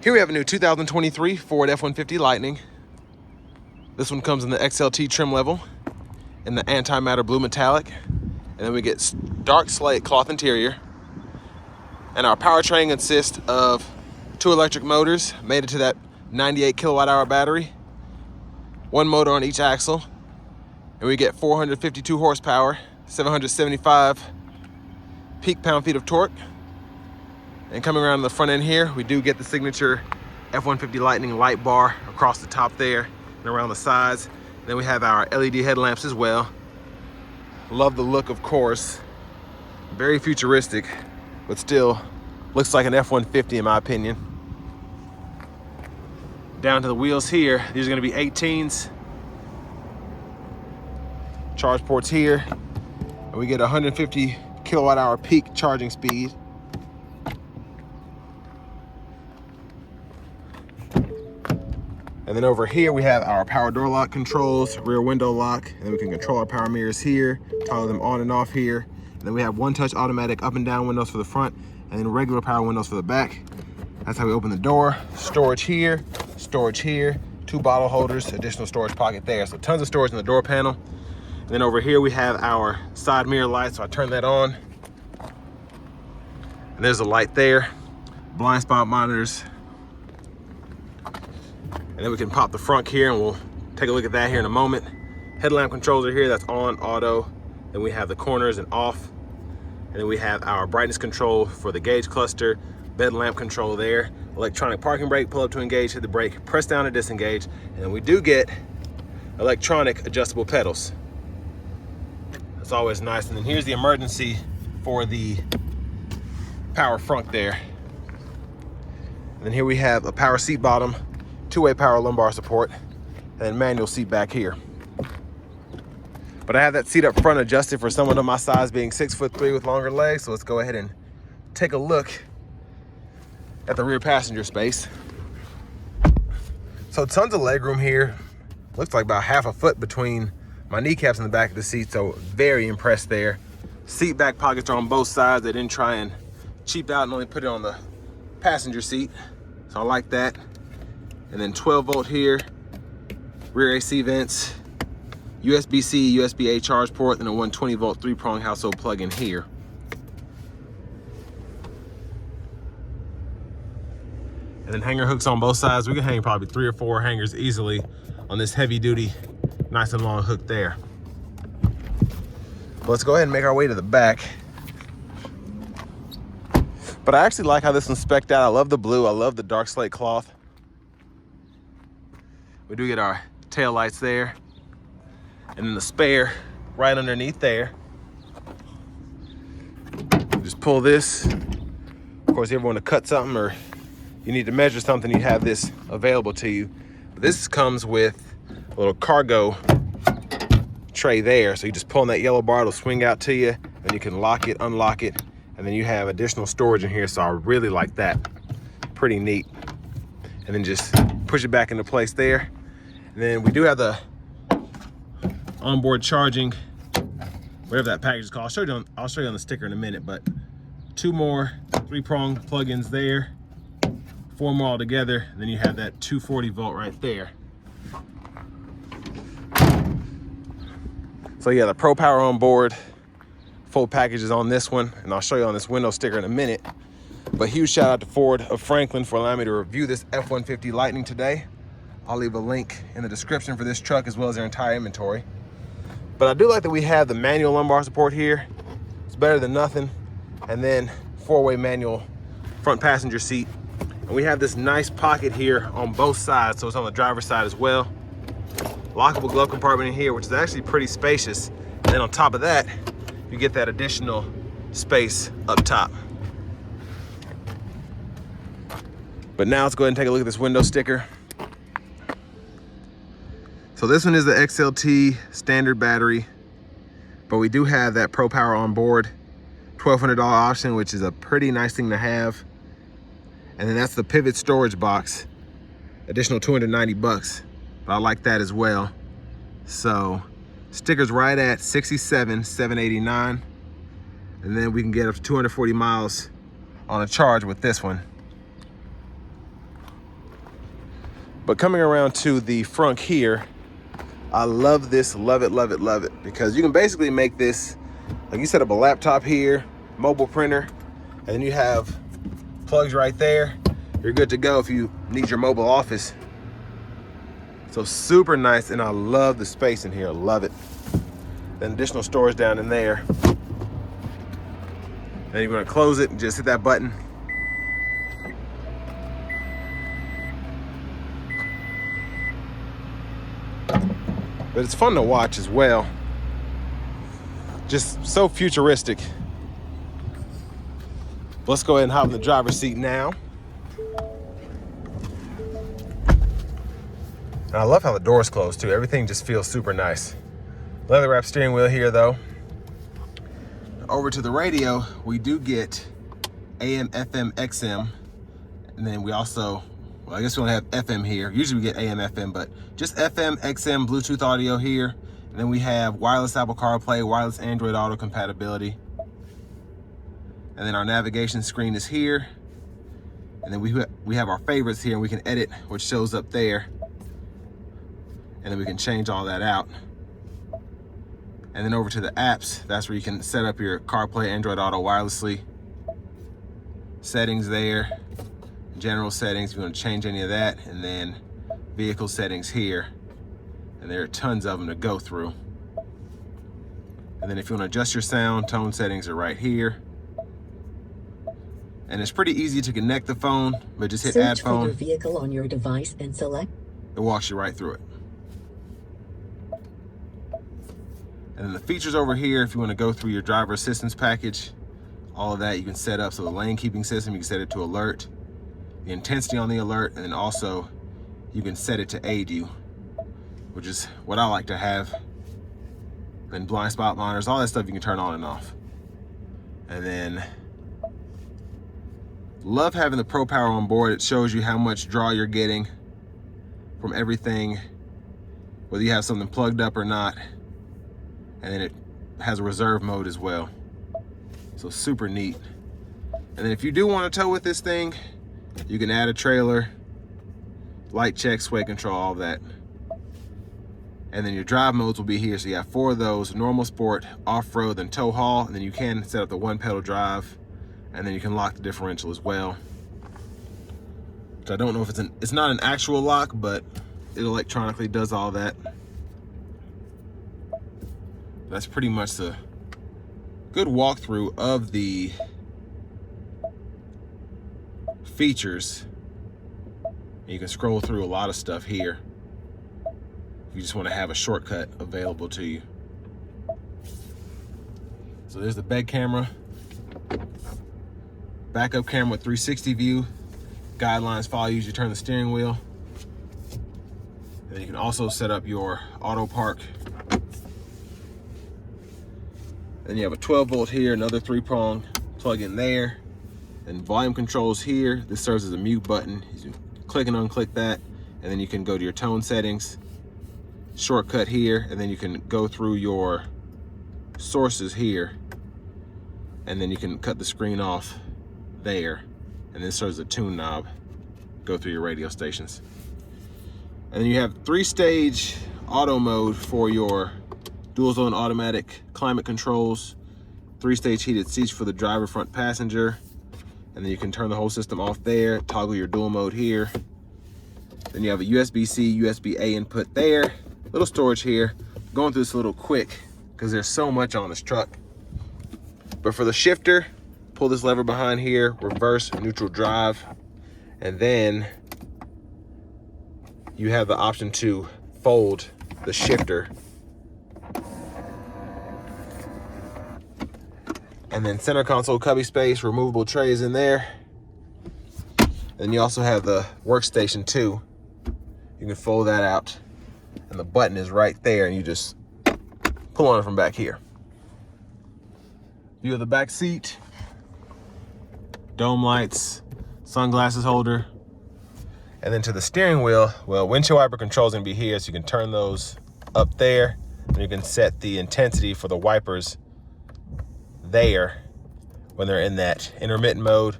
Here we have a new 2023 Ford F-150 Lightning. This one comes in the XLT trim level in the antimatter blue metallic. And then we get dark slate cloth interior. And our powertrain consists of 2 electric motors mated to that 98 kilowatt hour battery. 1 motor on each axle. And we get 452 horsepower, 775 peak pound-feet of torque. And coming around the front end here, we do get the signature F-150 Lightning light bar across the top there and around the sides. And then we have our LED headlamps as well. Love the look, of course. Very futuristic, but still looks like an F-150 in my opinion. Down to the wheels here, these are gonna be 18s. Charge ports here, and we get 150 kilowatt hour peak charging speed. And then over here we have our power door lock controls, rear window lock, and then we can control our power mirrors here, toggle them on and off here. And then we have one-touch automatic up and down windows for the front, and then regular power windows for the back. That's how we open the door. Storage here, 2 bottle holders, additional storage pocket there. So tons of storage in the door panel. And then over here we have our side mirror light, so I turn that on. And there's a light there, blind spot monitors. And then we can pop the front here and we'll take a look at that here in a moment. Headlamp controls are here, that's on, auto. Then we have the corners and off. And then we have our brightness control for the gauge cluster, bed lamp control there, electronic parking brake, pull up to engage, hit the brake, press down to disengage. And then we do get electronic adjustable pedals. That's always nice. And then here's the emergency for the power front there. And then here we have a power seat bottom, 2-way power lumbar support, and then manual seat back here. But I have that seat up front adjusted for someone of my size, being 6'3" with longer legs. So let's go ahead and take a look at the rear passenger space. So tons of legroom here. Looks like about half a foot between my kneecaps in the back of the seat, so very impressed there. Seat back pockets are on both sides. They didn't try and cheap out and only put it on the passenger seat, so I like that. And then 12 volt here, rear AC vents, USB-C, USB-A charge port, and a 120 volt 3-prong household plug-in here. And then hanger hooks on both sides. We can hang probably 3 or 4 hangers easily on this heavy duty, nice and long hook there. But let's go ahead and make our way to the back. But I actually like how this one's spec'd out. I love the blue, I love the dark slate cloth. We do get our tail lights there, and then the spare right underneath there. Just pull this. Of course, if you ever want to cut something or you need to measure something, you have this available to you. But this comes with a little cargo tray there. So you just pull on that yellow bar, it'll swing out to you, and you can lock it, unlock it, and then you have additional storage in here. So I really like that. Pretty neat. And then just push it back into place there. And then we do have the onboard charging, whatever that package is called. I'll show you on the sticker in a minute, but 2 more 3-prong plug-ins there, 4 more all together, and then you have that 240 volt right there. So yeah, the Pro Power Onboard full package is on this one, and I'll show you on this window sticker in a minute. But huge shout out to Ford of Franklin for allowing me to review this F-150 Lightning today. I'll leave a link in the description for this truck as well as their entire inventory. But I do like that we have the manual lumbar support here. It's better than nothing. And then 4-way manual front passenger seat. And we have this nice pocket here on both sides, so it's on the driver's side as well. Lockable glove compartment in here, which is actually pretty spacious. And then on top of that, you get that additional space up top. But now let's go ahead and take a look at this window sticker. So this one is the XLT standard battery, but we do have that Pro Power Onboard $1,200 option, which is a pretty nice thing to have. And then that's the pivot storage box, additional 290 bucks. But I like that as well. So sticker's right at 67,789, and then we can get up to 240 miles on a charge with this one. But coming around to the front here, I love this, love it, love it, love it. Because you can basically make this, like you set up a laptop here, mobile printer, and then you have plugs right there. You're good to go if you need your mobile office. So super nice, and I love the space in here, love it. Then additional storage down in there. Then you're gonna close it and just hit that button. But it's fun to watch as well. Just so futuristic. Let's go ahead and hop in the driver's seat now. And I love how the doors close too. Everything just feels super nice. Leather wrap steering wheel here though. Over to the radio, we do get AM, FM, XM. And then we also, well, I guess we don't have FM here. Usually we get AM, FM, but just FM, XM, Bluetooth audio here. And then we have wireless Apple CarPlay, wireless Android Auto compatibility. And then our navigation screen is here. And then we have our favorites here, and we can edit what shows up there. And then we can change all that out. And then over to the apps, that's where you can set up your CarPlay, Android Auto wirelessly. Settings there, general settings, if you want to change any of that, and then vehicle settings here. And there are tons of them to go through. And then if you want to adjust your sound, tone settings are right here. And it's pretty easy to connect the phone, but just hit add phone. Search for your vehicle on your device and select. It walks you right through it. And then the features over here, if you want to go through your driver assistance package, all of that you can set up. So the lane keeping system, you can set it to alert, the intensity on the alert, and then also you can set it to aid you, which is what I like to have. Then blind spot monitors, all that stuff you can turn on and off. And then love having the Pro Power on board. It shows you how much draw you're getting from everything, whether you have something plugged up or not. And then it has a reserve mode as well. So super neat. And then if you do want to tow with this thing, you can add a trailer, light check, sway control, all that. And then your drive modes will be here. So you have 4 of those: normal, sport, off-road, then tow haul. And then you can set up the 1-pedal drive, and then you can lock the differential as well. Which I don't know if it's not an actual lock, but it electronically does all that. That's pretty much the good walkthrough of the features. You can scroll through a lot of stuff here. You just want to have a shortcut available to you. So there's the bed camera, backup camera with 360 view, guidelines follow you as you turn the steering wheel. And you can also set up your auto park. Then you have a 12-volt here, another 3-prong plug in there, and volume controls here. This serves as a mute button. You click and unclick that, and then you can go to your tone settings, shortcut here, and then you can go through your sources here, and then you can cut the screen off there, and then serves a tune knob. Go through your radio stations. And then you have 3-stage auto mode for your dual zone automatic climate controls, 3-stage heated seats for the driver, front passenger, and then you can turn the whole system off there, toggle your dual mode here. Then you have a USB-C, USB-A input there, little storage here. Going through this a little quick because there's so much on this truck. But for the shifter, pull this lever behind here, reverse, neutral drive, and then you have the option to fold the shifter. And then center console cubby space, removable trays in there. And you also have the workstation too. You can fold that out, and the button is right there, and you just pull on it from back here. View of the back seat, dome lights, sunglasses holder. And then to the steering wheel, well, windshield wiper controls gonna be here, so you can turn those up there, and you can set the intensity for the wipers there when they're in that intermittent mode.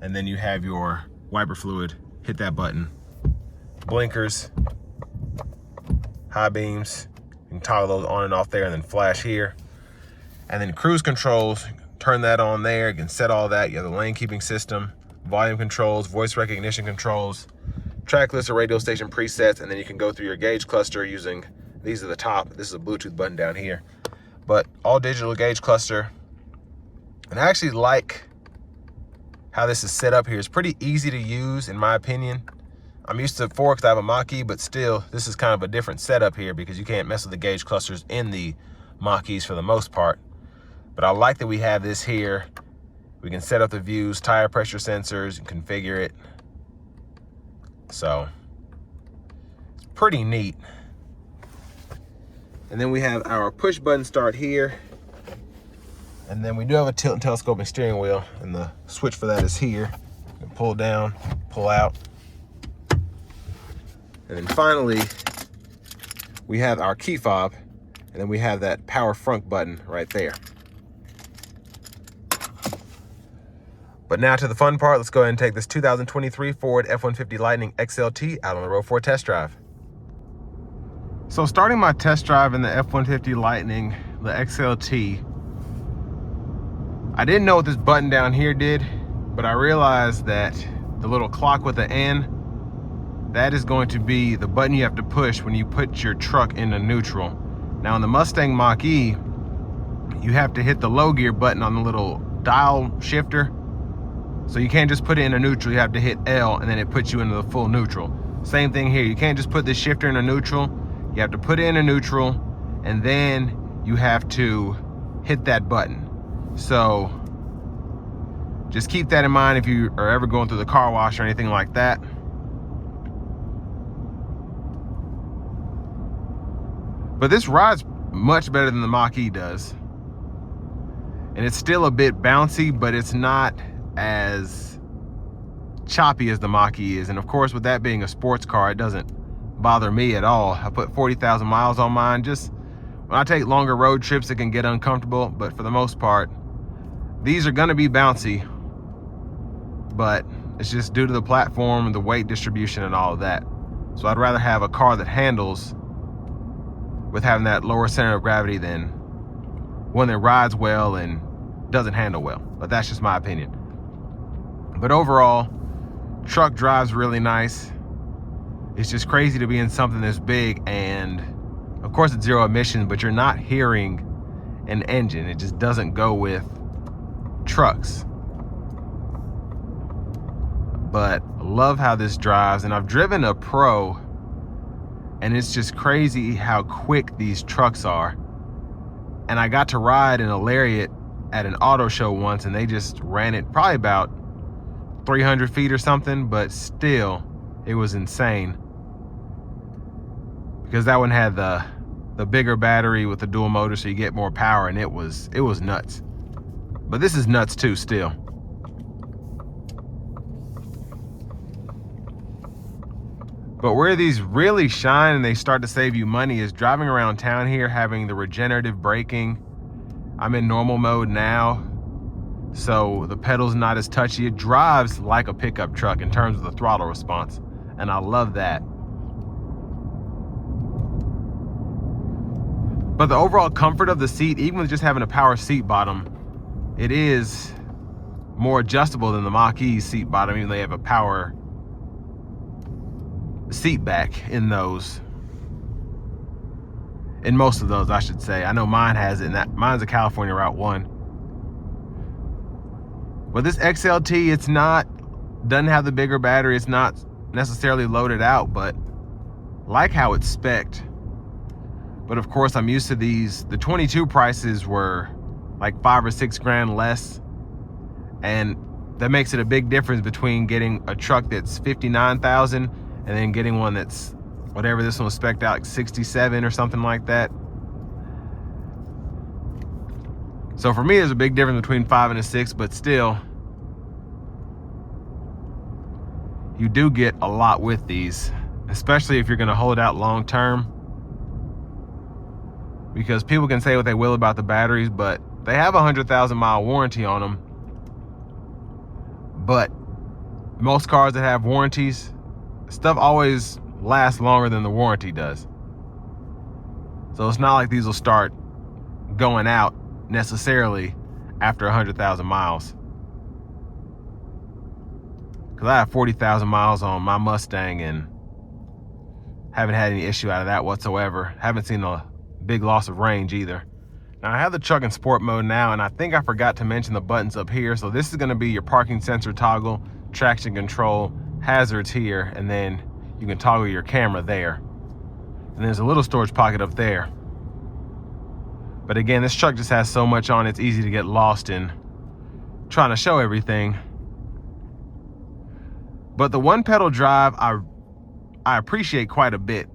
And then you have your wiper fluid, hit that button, blinkers, high beams. You can toggle those on and off there and then flash here. And then cruise controls, turn that on there. You can set all that. You have the lane keeping system, volume controls, voice recognition controls, track list or radio station presets, and then you can go through your gauge cluster using, these are the top. This is a Bluetooth button down here. But all digital gauge cluster. And I actually like how this is set up here. It's pretty easy to use in my opinion. I'm used to Ford because I have a Mach-E, but still, this is kind of a different setup here because you can't mess with the gauge clusters in the Mach-Es for the most part. But I like that we have this here. We can set up the views, tire pressure sensors, and configure it. So, it's pretty neat. And then we have our push button start here. And then we do have a tilt and telescoping steering wheel, and the switch for that is here. You can pull down, pull out. And then finally, we have our key fob, and then we have that power front button right there. But now to the fun part. Let's go ahead and take this 2023 Ford F-150 Lightning XLT out on the road for a test drive. So starting my test drive in the F-150 Lightning, the XLT, I didn't know what this button down here did, but I realized that the little clock with the N, that is going to be the button you have to push when you put your truck into neutral. Now in the Mustang Mach-E, you have to hit the low gear button on the little dial shifter. So you can't just put it into neutral, you have to hit L and then it puts you into the full neutral. Same thing here, you can't just put the shifter into neutral, you have to put it into neutral and then you have to hit that button. So just keep that in mind if you are ever going through the car wash or anything like that. But this rides much better than the Mach-E does. And it's still a bit bouncy, but it's not as choppy as the Mach-E is. And of course, with that being a sports car, it doesn't bother me at all. I put 40,000 miles on mine. Just when I take longer road trips, it can get uncomfortable, but for the most part, these are gonna be bouncy, but it's just due to the platform, the weight distribution and all of that. So I'd rather have a car that handles with having that lower center of gravity than one that rides well and doesn't handle well. But that's just my opinion. But overall, truck drives really nice. It's just crazy to be in something this big, and of course it's zero emission, but you're not hearing an engine. It just doesn't go with trucks. But love how this drives, and I've driven a Pro, and it's just crazy how quick these trucks are. And I got to ride in a Lariat at an auto show once, and they just ran it probably about 300 feet or something, but still, it was insane. Because that one had the bigger battery with the dual motor, so you get more power, and it was nuts. But this is nuts too, still. But where these really shine and they start to save you money is driving around town here, having the regenerative braking. I'm in normal mode now, so the pedal's not as touchy. It drives like a pickup truck in terms of the throttle response, and I love that. But the overall comfort of the seat, even with just having a power seat bottom, it is more adjustable than the Mach-E seat bottom, even though they have a power seat back in those. In most of those, I should say. I know mine has it, and mine's a California Route 1. But this XLT, doesn't have the bigger battery. It's not necessarily loaded out, but like how it's spec'd. But of course, I'm used to these. The 22 prices were like $5 or $6 grand less. And that makes it a big difference between getting a truck that's $59,000 and then getting one that's whatever this one was spec'd out, like 67 or something like that. So for me, there's a big difference between 5 and a 6, but still, you do get a lot with these, especially if you're gonna hold out long term. Because people can say what they will about the batteries, but they have a 100,000 mile warranty on them. But most cars that have warranties, stuff always last longer than the warranty does. So it's not like these will start going out necessarily after 100,000 miles. Because I have 40,000 miles on my Mustang and haven't had any issue out of that whatsoever. Haven't seen a big loss of range either. Now I have the truck in sport mode now, and I think I forgot to mention the buttons up here. So this is going to be your parking sensor toggle, traction control, hazards here, and then you can toggle your camera there. And there's a little storage pocket up there. But again, this truck just has so much on, it's easy to get lost in trying to show everything. But the one pedal drive, I appreciate quite a bit.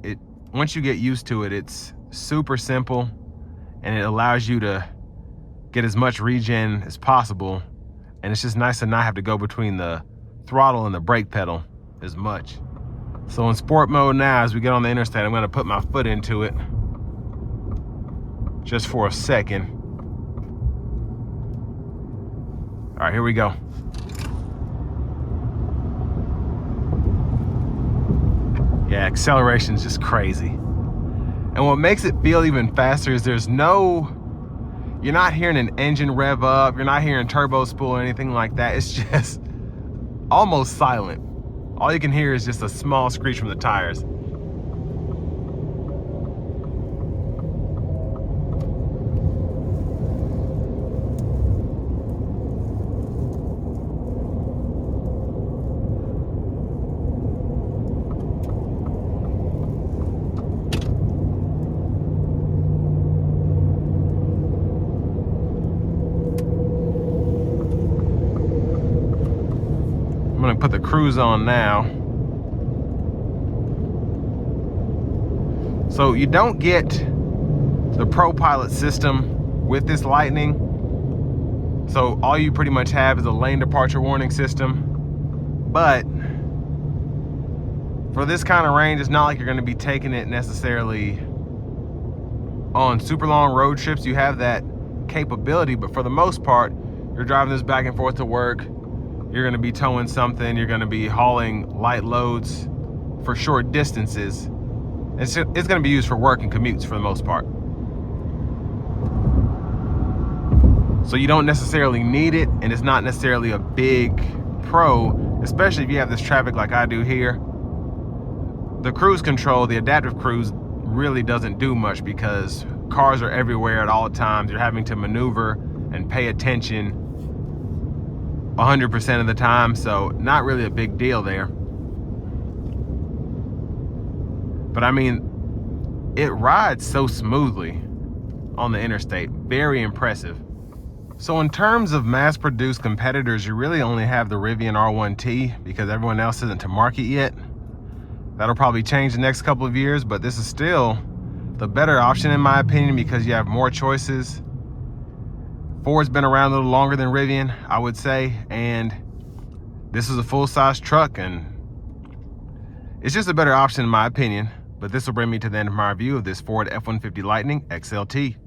Once you get used to it, it's super simple, and it allows you to get as much regen as possible. And it's just nice to not have to go between the throttle and the brake pedal as much. So in sport mode now, as we get on the interstate, I'm gonna put my foot into it just for a second. All right, here we go. Yeah, acceleration is just crazy. And what makes it feel even faster is you're not hearing an engine rev up, you're not hearing turbo spool or anything like that. It's just almost silent. All you can hear is just a small screech from the tires. I'm gonna put the cruise on now. So you don't get the Pro Pilot system with this Lightning. So all you pretty much have is a lane departure warning system. But for this kind of range, it's not like you're gonna be taking it necessarily on super long road trips. You have that capability, but for the most part, you're driving this back and forth to work. You're gonna be towing something, you're gonna be hauling light loads for short distances. It's gonna be used for work and commutes for the most part. So you don't necessarily need it, and it's not necessarily a big pro, especially if you have this traffic like I do here. The cruise control, the adaptive cruise, really doesn't do much because cars are everywhere at all times. You're having to maneuver and pay attention 100% of the time, so not really a big deal there. But I mean, it rides so smoothly on the interstate. Very impressive. So in terms of mass-produced competitors, you really only have the Rivian R1T because everyone else isn't to market yet. That'll probably change the next couple of years, but this is still the better option in my opinion because you have more choices. Ford's been around a little longer than Rivian, I would say, and this is a full-size truck, and it's just a better option in my opinion. But this will bring me to the end of my review of this Ford F-150 Lightning XLT.